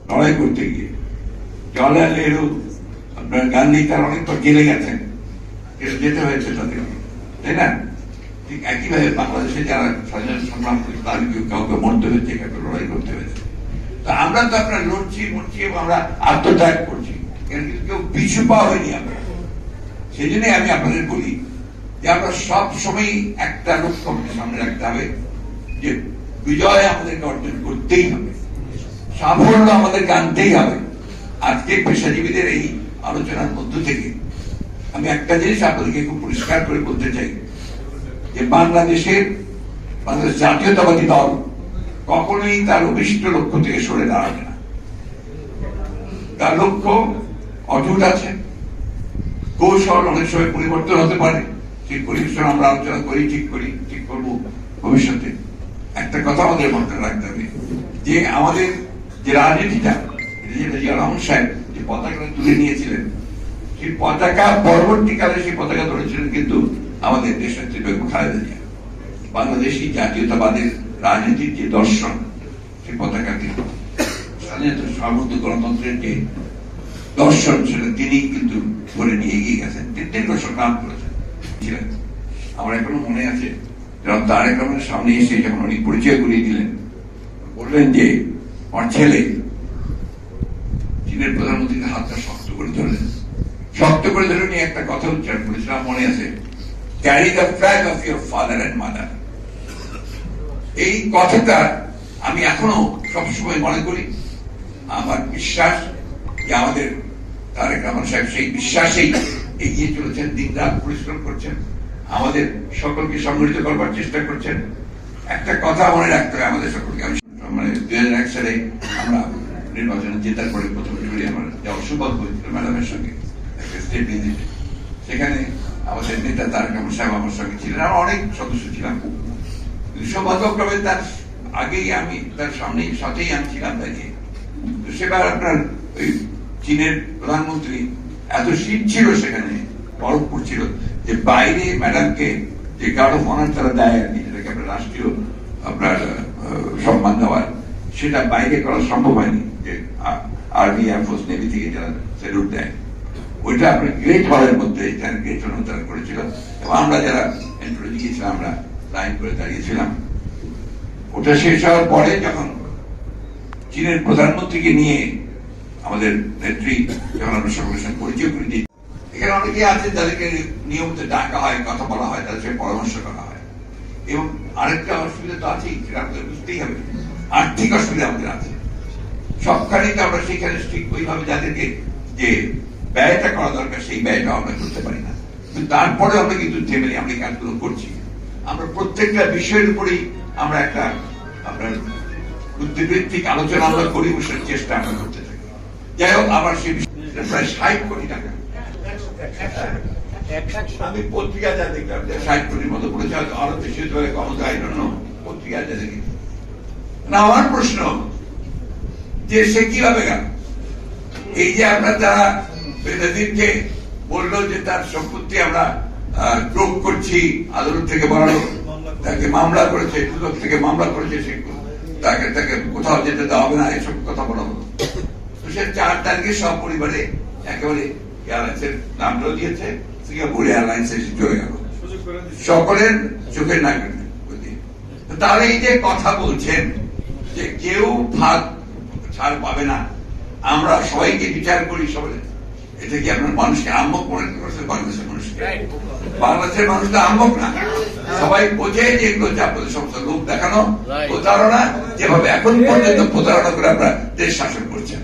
লড়াই করতে গিয়ে। জওয়াহরলাল নেহরু, আপনার গান্ধী তার অনেকবার জেলে গেছেন, যেতে হয়েছে তাদের, তাই না? ঠিক একইভাবে বাংলাদেশে যারা স্বাধীনতা সংগ্রাম করে তাদের কাউকে মরতে হয়েছে, কাউকে লড়াই করতে হয়েছে। তো আমরা তো আপনার লড়ছি মরছি এবং আমরা আত্মত্যাগ করছি, কিন্তু কেউ পিছু পাওয়া হয়নি আমরা। সেই জন্যই আমি আপনাদের বলি যে আমরা সব সময় একটা লক্ষ্য সামনে রাখতে হবে, যে বিজয় আমাদেরকে অর্জন করতেই হবে, সাফল্য আমাদেরকে আনতেই হবে। আজকে পেশাজীবীদের এই আলোচনার মধ্য থেকে আমি একটা জিনিস আপনাদেরকে খুব পরিষ্কার করে বলতে চাই, যে বাংলাদেশ জাতীয়তাবাদী দল কখনোই তার অভিষ্ট লক্ষ্য থেকে সরে দাঁড়াবে না। তার লক্ষ্য অটুট আছে, কৌশল অনেক সময় পরিবর্তন হতে পারে, সেই পরিবেশন আমরা আলোচনা করি, ঠিক করবো ভবিষ্যতে। একটা কথা আমাদের মাথায় রাখতে হবে, যে আমাদের যে রাজনীতিটা, যেটা জিয়া রহমান সাহেব যে পতাকাটা তুলে নিয়েছিলেন, সেই পতাকা পরবর্তীকালে সেই পতাকা ধরেছিলেন কিন্তু আমাদের দেশনেত্রী বেগম খালেদা জিয়া। বাংলাদেশি জাতীয়তাবাদের রাজনীতির যে দর্শন, সেই পতাকাকে স্বাধীনতা সার্বভৌম গণতন্ত্রের যে দর্শন, সেটা তিনি কিন্তু ধরে নিয়ে এগিয়ে গেছেন, দীর্ঘ সংগ্রাম করেছেন। আমার এখনো মনে আছে, যখন তারেক রহমানের সামনে এসে যখন উনি পরিচয় করিয়ে দিলেন, বললেন যে আমার ছেলে, চীনের প্রধানমন্ত্রীকে হাতটা শক্ত করে ধরলেন, শক্ত করে ধরে নিয়ে একটা কথা উচ্চারণ করেছিলাম, মনে আছে, carry the flag of your father and mother. এই কথাটা আমি এখনো সবসময় মনে করি। আমার বিশ্বাস যে আমাদের তারেক রহমান সাহেব সেই বিশ্বাসেই এগিয়ে চলেছেন, দিনরাত পরিশ্রম করছেন, আমাদের সকলকে সংগঠিত করবার চেষ্টা করছেন। একটা কথা মনে রাখতে হবে আমাদের সকলকে, আমি মানে 2001 সালে আমরা নির্বাচনে জেতার পরে প্রথম আমার যাওয়ার সৌভাগ্য হয়েছিল ম্যাডামের সঙ্গে একটা স্টেট ভিজিট। সেখানে আমাদের নেতা তারেক রহমান সাহেব আমার সঙ্গে ছিলেন, আমরা অনেক সদস্য ছিলাম। সৌভাগ্যক্রমে তার আগেই আমি তার সাথেই আমি ছিলাম দাঁড়িয়ে। তো সেবার আপনার ওই চীনের প্রধানমন্ত্রী এত শীত ছিল, সেখানে বরফ পড়ছিল, যে বাইরে ম্যাডামকে যে গার্ড অফ অনার তারা দেয় আর কি, যেটাকে আপনার রাষ্ট্রীয় আপনার সম্মান দেওয়ার, সেটা বাইরে করা সম্ভব হয়নি, যে আর্মি এয়ারফোর্স নেভি থেকে যারা স্যালুট দেয়, ওইটা আপনার গ্রেট হলের মধ্যে গ্রেট হল তারা করেছিল। এবং আমরা যারা এন্ট্রি গিয়েছিলাম, আমরা লাইন করে দাঁড়িয়েছিলাম। ওটা শেষ হওয়ার পরে যখন চীনের প্রধানমন্ত্রীকে নিয়ে আমাদের নেত্রী যখন আমরা সকলের সঙ্গে পরিচয় করে দিই, এখানে অনেকে আছে যাদেরকে নিয়মিত ডাকা হয়, কথা বলা হয়, তাদের সঙ্গে পরামর্শ করা হয়। এবং আরেকটা অসুবিধা তো আছেই, সেটা আমাদের বুঝতেই হবে, আর্থিক অসুবিধা আমাদের আছে। সবখানেই তো আমরা সেখানে ঠিক ওইভাবে যাদেরকে যে ব্যয়টা করা দরকার, সেই ব্যয়টা আমরা করতে পারি না। কিন্তু তারপরে আমরা কিন্তু থেমে আমরা এই কাজগুলো করছি। আমরা প্রত্যেকটা বিষয়ের উপরেই আমরা একটা আপনার বুদ্ধিবৃত্তিক আলোচনা আমরা করি, বসার চেষ্টা আমরা করতে থাকি। যাই হোক, আমার সেই প্রায় 60 কোটি টাকা আমি পত্রিকা যা দেখলাম, 60 কোটির মতো পড়েছে, হয়তো আরো বেশি হতে পারে, কম যায় না, পত্রিকা যা দেখি না। আমার প্রশ্ন যে সে কিভাবে গেল? এই যে আমরা যারা বেনজিরকে বললো যে তার সম্পত্তি আমরা যোগ করছি, আদালত থেকে বাড়ানো, তাকে মামলা করেছে, দুদক থেকে মামলা করেছে, সে তাকে কোথাও যেতে দেওয়া হবে না, এসব কথা বলা হলো। তো সে 4 তারিখে সব পরিবারে একেবারে এয়ারলাইন্সের নামটাও দিয়েছে, সিঙ্গাপুর এয়ারলাইন্স এসে চলে গেল, সকলের চোখের নাক। তাহলে এই যে কথা বলছেন যে কেউ ভাগ ছাড় পাবে না, আমরা সবাইকে বিচার করি, সবাই, এটা কি আপনার মানুষকে আম্মক মনে করছে? বাংলাদেশের মানুষকে, বাংলাদেশের মানুষ তো আম্মক না, সবাই বোঝে যে এগুলো হচ্ছে আপনাদের সমস্ত লোক দেখানো প্রতারণা, যেভাবে এখন পর্যন্ত প্রতারণা করে আমরা দেশ শাসন করছেন।